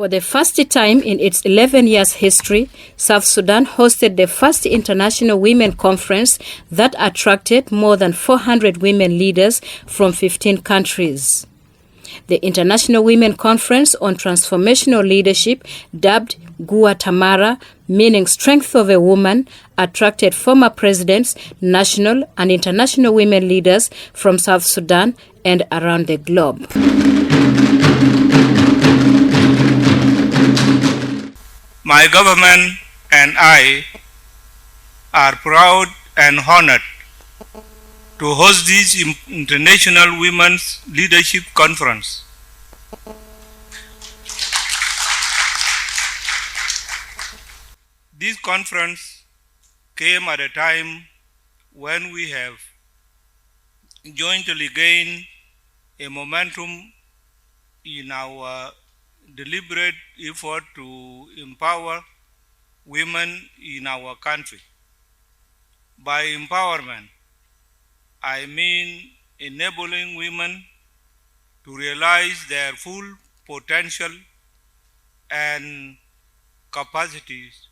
For the first time in its 11 years history, South Sudan hosted the first International Women Conference that attracted more than 400 women leaders from 15 countries. The International Women Conference on Transformational Leadership, dubbed Guwa Ta Mara, meaning Strength of a Woman, attracted former presidents, national and international women leaders from South Sudan and around the globe. My government and I are proud and honored to host this International Women's Leadership Conference. This conference came at a time when we have jointly gained a momentum in our deliberate effort to empower women in our country. By empowerment, I mean enabling women to realize their full potential and capacities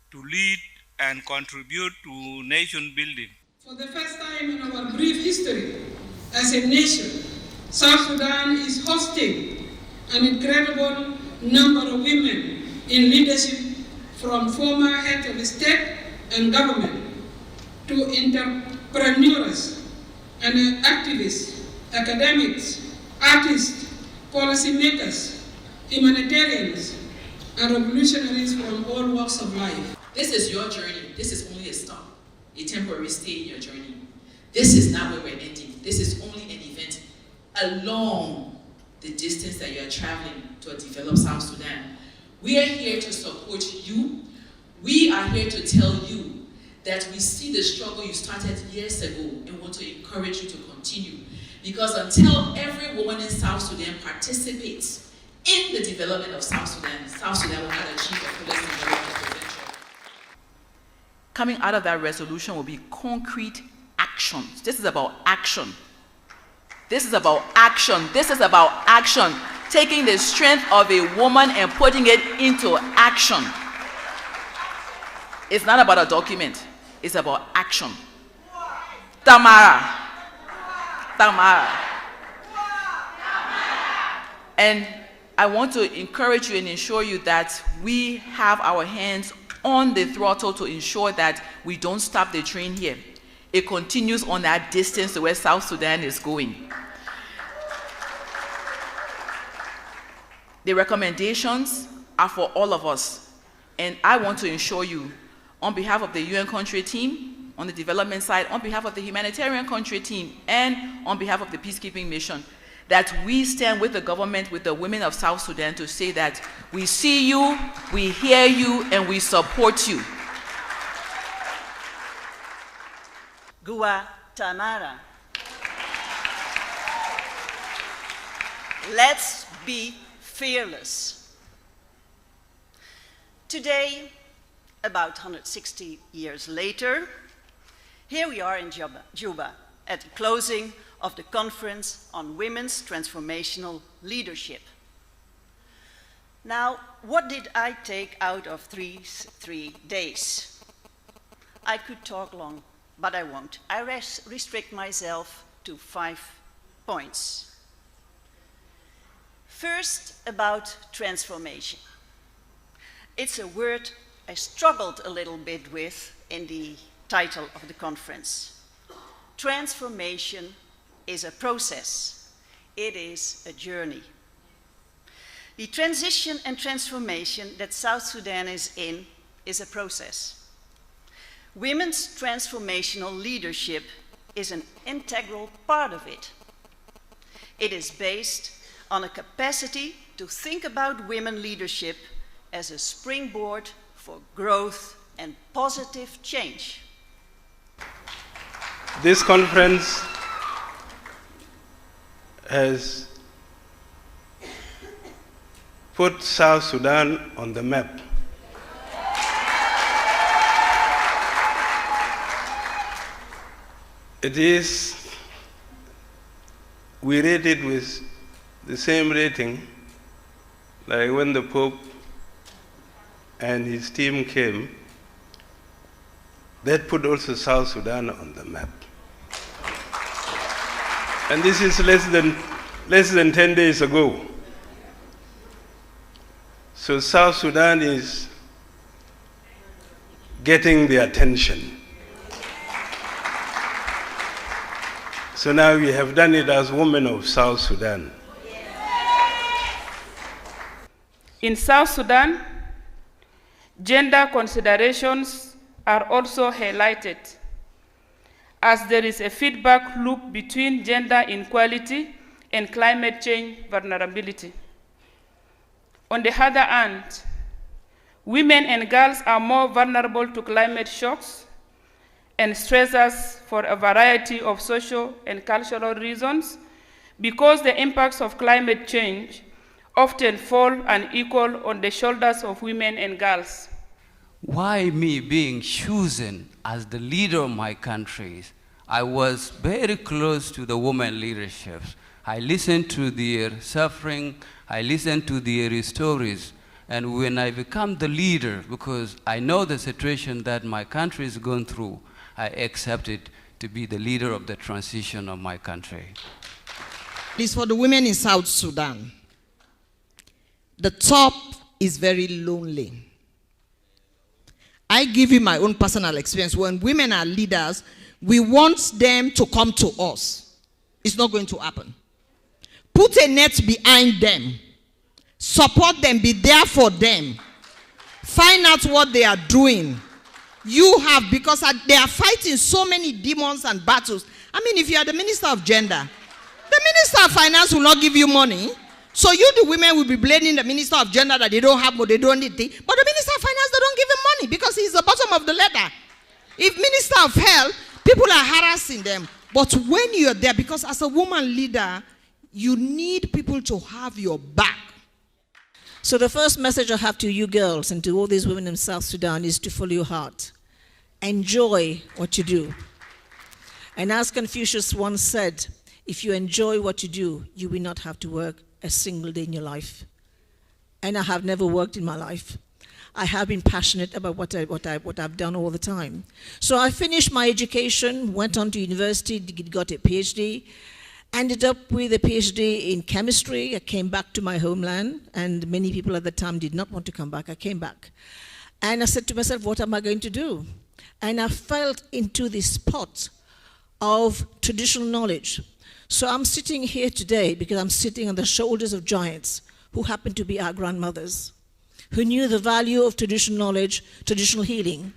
to lead and contribute to nation building. For the first time in our brief history as a nation, South Sudan is hosting an incredible number of women in leadership, from former heads of state and government to entrepreneurs and activists, academics, artists, policymakers, humanitarians, and revolutionaries from all walks of life. This is your journey. This is only a stop, a temporary stay in your journey. This is not where we're ending. This is only an event along the distance that you are traveling to a developed South Sudan. We are here to support you. We are here to tell you that we see the struggle you started years ago and want to encourage you to continue. Because until every woman in South Sudan participates in the development of South Sudan will not achieve the fullest development potential. Coming out of that resolution will be concrete actions. This is about action. This is about action. This is about action. Taking the strength of a woman and putting it into action. It's not about a document. It's about action. Tamara. Tamara. And I want to encourage you and ensure you that we have our hands on the throttle to ensure that we don't stop the train here. It continues on that distance to where South Sudan is going. The recommendations are for all of us. And I want to ensure you, on behalf of the UN country team, on the development side, on behalf of the humanitarian country team, and on behalf of the peacekeeping mission, that we stand with the government, with the women of South Sudan to say that we see you, we hear you, and we support you. Guwa Ta Mara. Let's be fearless. Today, about 160 years later, here we are in Juba at the closing of the Conference on Women's Transformational Leadership. Now, what did I take out of three days? I could talk long, but I won't. I restrict myself to 5 points. First, about transformation. It's a word I struggled a little bit with in the title of the conference. Transformation is a process. It is a journey. The transition and transformation that South Sudan is in is a process. Women's transformational leadership is an integral part of it. It is based on a capacity to think about women leadership as a springboard for growth and positive change. This conference has put South Sudan on the map. It is, we rate it with the same rating like when the Pope and his team came, that put also South Sudan on the map. And this is less than 10 days ago. So South Sudan is getting the attention. So now we have done it as women of South Sudan. In South Sudan, gender considerations are also highlighted, as there is a feedback loop between gender inequality and climate change vulnerability. On the other hand, women and girls are more vulnerable to climate shocks and stressors for a variety of social and cultural reasons, because the impacts of climate change often fall unequal on the shoulders of women and girls. Why me being chosen as the leader of my country? I was very close to the women leaderships. I listened to their suffering, I listened to their stories, and when I become the leader, because I know the situation that my country is going through, I accepted to be the leader of the transition of my country. It's for the women in South Sudan. The top is very lonely. I give you my own personal experience. When women are leaders, we want them to come to us. It's not going to happen. Put a net behind them. Support them. Be there for them. Find out what they are doing. You have, because they are fighting so many demons and battles. I mean, if you are the Minister of Gender, the Minister of Finance will not give you money. So you, the women, will be blaming the Minister of Gender that they don't have what they don't need. But the Minister of Finance, they don't give him money because he's the bottom of the ladder. If Minister of Health, people are harassing them. But when you're there, because as a woman leader, you need people to have your back. So the first message I have to you girls and to all these women in South Sudan is to follow your heart. Enjoy what you do. And as Confucius once said, if you enjoy what you do, you will not have to work a single day in your life. And I have never worked in my life. I have been passionate about what I've done all the time. So I finished my education, went on to university, got a PhD, ended up with a PhD in chemistry. I came back to my homeland, and many people at the time did not want to come back. I came back. And I said to myself, what am I going to do? And I fell into this pot of traditional knowledge. So I'm sitting here today because I'm sitting on the shoulders of giants who happen to be our grandmothers, who knew the value of traditional knowledge, traditional healing.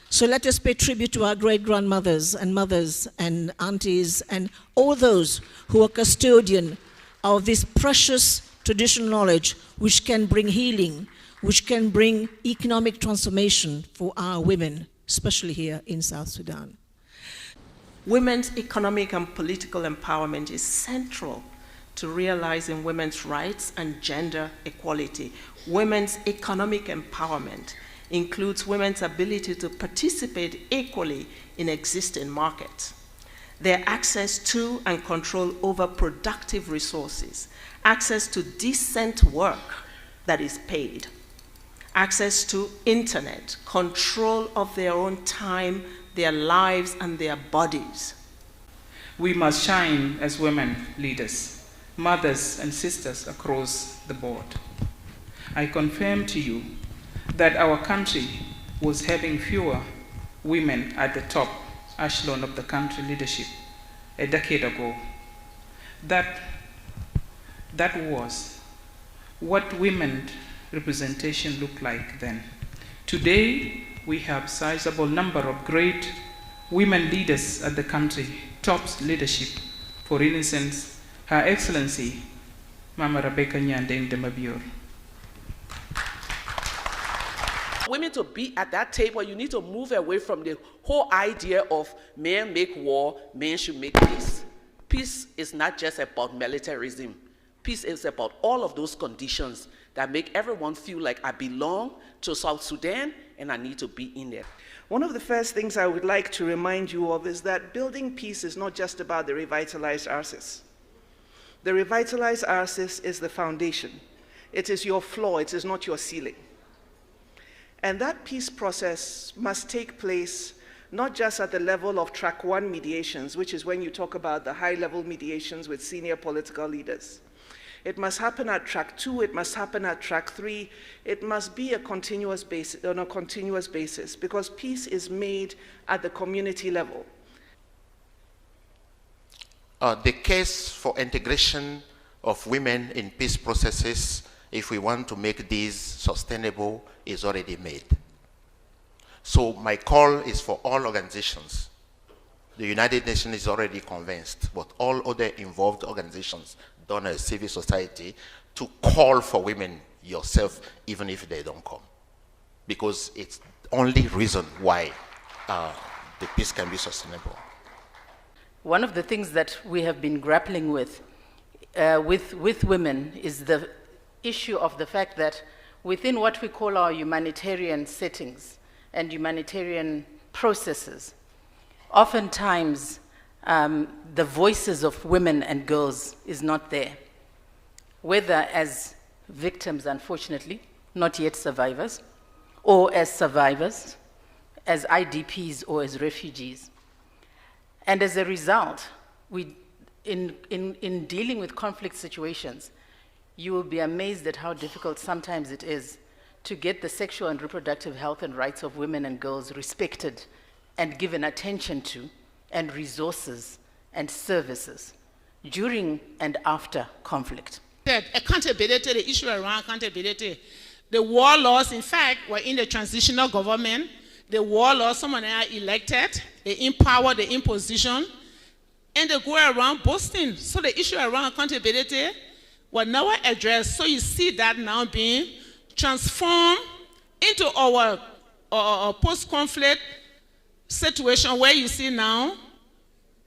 So let us pay tribute to our great-grandmothers and mothers and aunties and all those who are custodian of this precious traditional knowledge which can bring healing, which can bring economic transformation for our women, especially here in South Sudan. Women's economic and political empowerment is central to realizing women's rights and gender equality. Women's economic empowerment includes women's ability to participate equally in existing markets, their access to and control over productive resources, access to decent work that is paid, access to internet, control of their own time, their lives, and their bodies. We must shine as women leaders, mothers and sisters across the board. I confirm to you that our country was having fewer women at the top echelon of the country leadership a decade ago. That was what women representation looked like then. Today, we have a sizable number of great women leaders at the country top leadership. For instance, Her Excellency, Mama Rebecca Nyandeng de Mabior. Women to be at that table, you need to move away from the whole idea of men make war, men should make peace. Peace is not just about militarism. Peace is about all of those conditions that make everyone feel like I belong to South Sudan and I need to be in there. One of the first things I would like to remind you of is that building peace is not just about the revitalized RCS. The revitalized RCS is the foundation. It is your floor, it is not your ceiling. And that peace process must take place not just at the level of track 1 mediations, which is when you talk about the high-level mediations with senior political leaders. It must happen at track 2, it must happen at track 3, it must be a continuous basis, on a continuous basis, because peace is made at the community level. The case for integration of women in peace processes, if we want to make these sustainable, is already made. So my call is for all organizations. The United Nations is already convinced, but all other involved organizations, donors, civil society, to call for women yourself, even if they don't come. Because it's the only reason why the peace can be sustainable. One of the things that we have been grappling with women is the issue of the fact that within what we call our humanitarian settings and humanitarian processes, oftentimes the voices of women and girls is not there, whether as victims, unfortunately, not yet survivors, or as survivors, as IDPs or as refugees. And as a result, in dealing with conflict situations, you will be amazed at how difficult sometimes it is to get the sexual and reproductive health and rights of women and girls respected and given attention to, and resources and services during and after conflict. Accountability, the issue around accountability. The warlords, in fact, were in the transitional government. The warlords, someone are elected, they empower the imposition, and they go around boasting. So the issue around accountability was never addressed. So you see that now being transformed into our post-conflict situation where you see now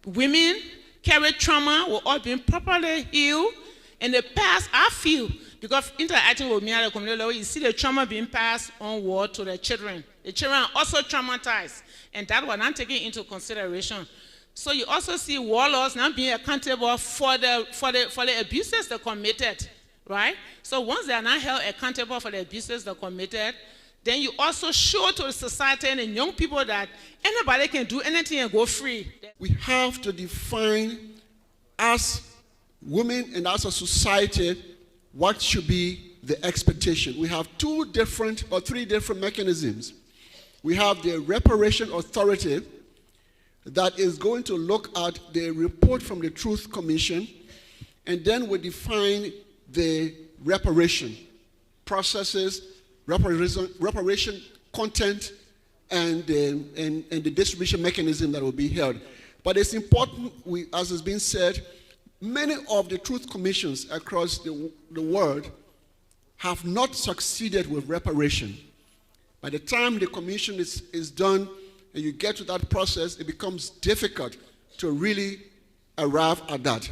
women carry trauma were all being properly healed. In the past, I feel, because interacting with me at the community level, you see the trauma being passed onward to the children. The children are also traumatized, and that was not taken into consideration. So you also see warlords now being accountable for the abuses they committed, right? So once they are not held accountable for the abuses they committed, then you also show to the society and the young people that anybody can do anything and go free. We have to define as women and as a society what should be the expectation. We have 2 different or 3 different mechanisms. We have the reparation authority that is going to look at the report from the Truth Commission, and then we define the reparation processes, reparation content, and the distribution mechanism that will be held. But it's important, as has been said, many of the truth commissions across the world have not succeeded with reparation. By the time the commission is done and you get to that process, it becomes difficult to really arrive at that.